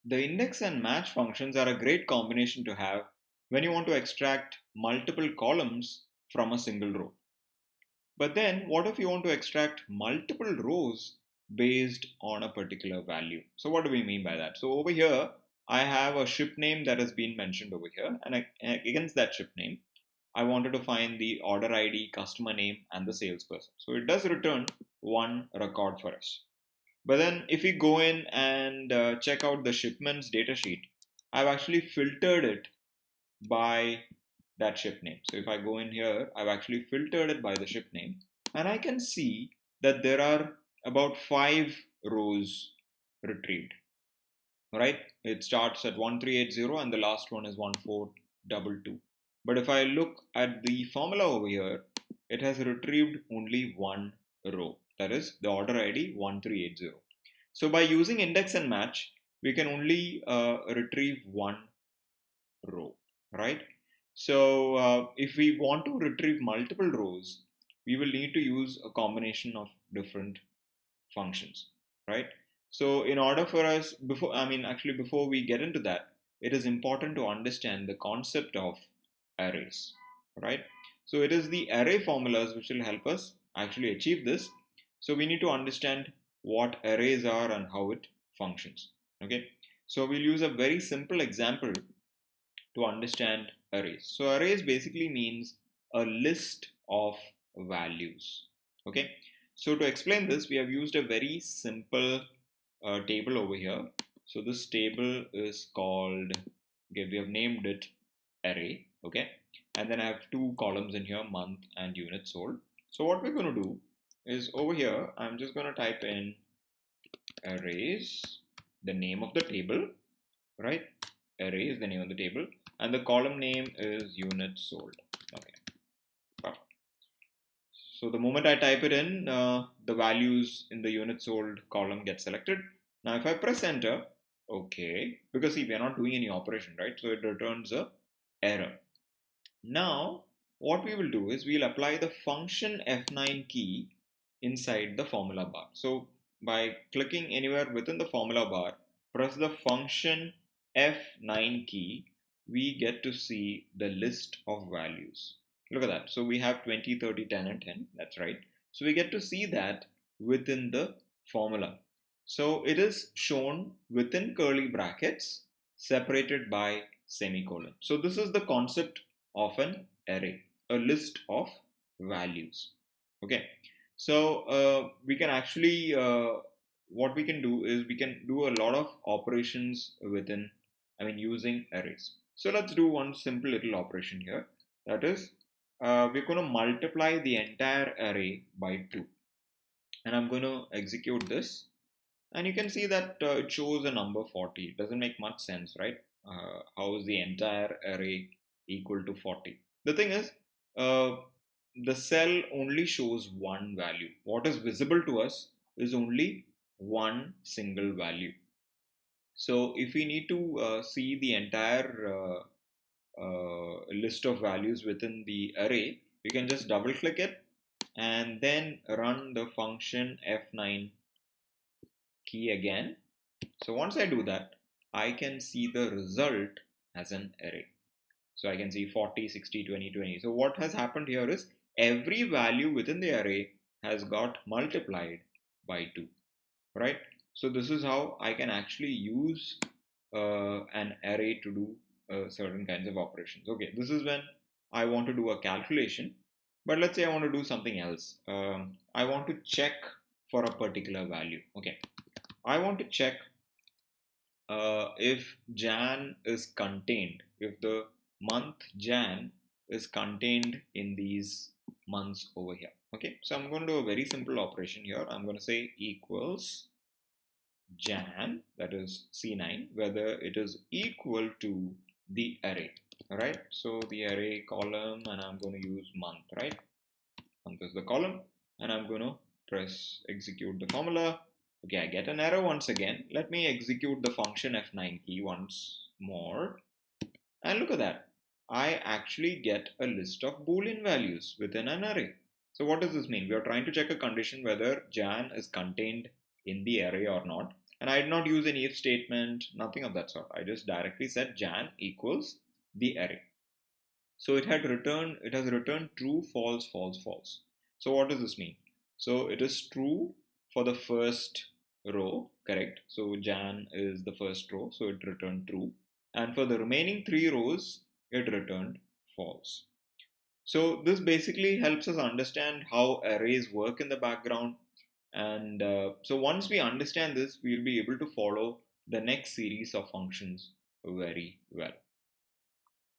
The index and match functions are a great combination to have when you want to extract multiple columns from a single row. But then what if you want to extract multiple rows based on a particular value? So what do we mean by that? So over here, I have a ship name that has been mentioned over here, and against that ship name, I wanted to find the order ID, customer name, and the salesperson. So it does return one record for us. But then if we go in and check out the shipments data sheet, I've actually filtered it by that ship name. So if I go in here, I've actually filtered it by the ship name, and I can see that there are about 5 rows retrieved. Right? It starts at 1380 and the last one is 1422. But if I look at the formula over here, it has retrieved only one row, that is the order ID 1380. So by using index and match, we can only retrieve one row, right? So if we want to retrieve multiple rows, we will need to use a combination of different functions, right? So in order for us, before we get into that, it is important to understand the concept of arrays, right? So it is the array formulas which will help us actually achieve this. So we need to understand what arrays are and how it functions, okay? So we'll use a very simple example to understand arrays. So arrays basically means a list of values. Okay. So to explain this, we have used a very simple table over here. So this table is called, okay, we have named it array. Okay. And then I have 2 columns in here, month and units sold. So what we're going to do is over here, I'm just going to type in arrays, the name of the table, right? Array is the name of the table, and the column name is units sold. Okay. So the moment I type it in, the values in the units sold column get selected. Now if I press enter, okay, because see, we are not doing any operation, right? So it returns a error. Now what we will do is we'll apply the function F9 key inside the formula bar. So by clicking anywhere within the formula bar, press the function F9 key, we get to see the list of values. Look at that. So we have 20, 30, 10 and 10. That's right. So we get to see that within the formula. So it is shown within curly brackets separated by semicolon. So this is the concept of an array, a list of values. Okay. So we can actually, what we can do is we can do a lot of operations within, using arrays. So let's do one simple little operation here. That is, we're going to multiply the entire array by 2. And I'm going to execute this. And you can see that it shows a number 40. It doesn't make much sense, right? How is the entire array equal to 40? The thing is, the cell only shows one value. What is visible to us is only one single value. So if we need to see the entire list of values within the array, we can just double click it and then run the function F9 key again. So once I do that, I can see the result as an array. So I can see 40, 60, 20, 20. So what has happened here is every value within the array has got multiplied by 2, right? So this is how I can actually use an array to do certain kinds of operations. Okay, this is when I want to do a calculation, but let's say I want to do something else. I want to check for a particular value. Okay, I want to check if Jan is contained, if the month Jan is contained in these months over here. Okay, so I'm going to do a very simple operation here. I'm going to say equals Jan, that is C9, whether it is equal to the array. All right, so the array column, and I'm going to use month, right? Month is the column, and I'm going to press execute the formula. Okay, I get an error once again. Let me execute the function F9 key once more. And look at that. I actually get a list of Boolean values within an array. So what does this mean? We are trying to check a condition whether Jan is contained in the array or not. And I did not use any if statement, nothing of that sort. I just directly said Jan equals the array. So it has returned true, false, false, false. So what does this mean? So it is true for the first row, correct? So Jan is the first row, so it returned true. And for the remaining three rows, it returned false. So this basically helps us understand how arrays work in the background. And so once we understand this, we'll be able to follow the next series of functions very well.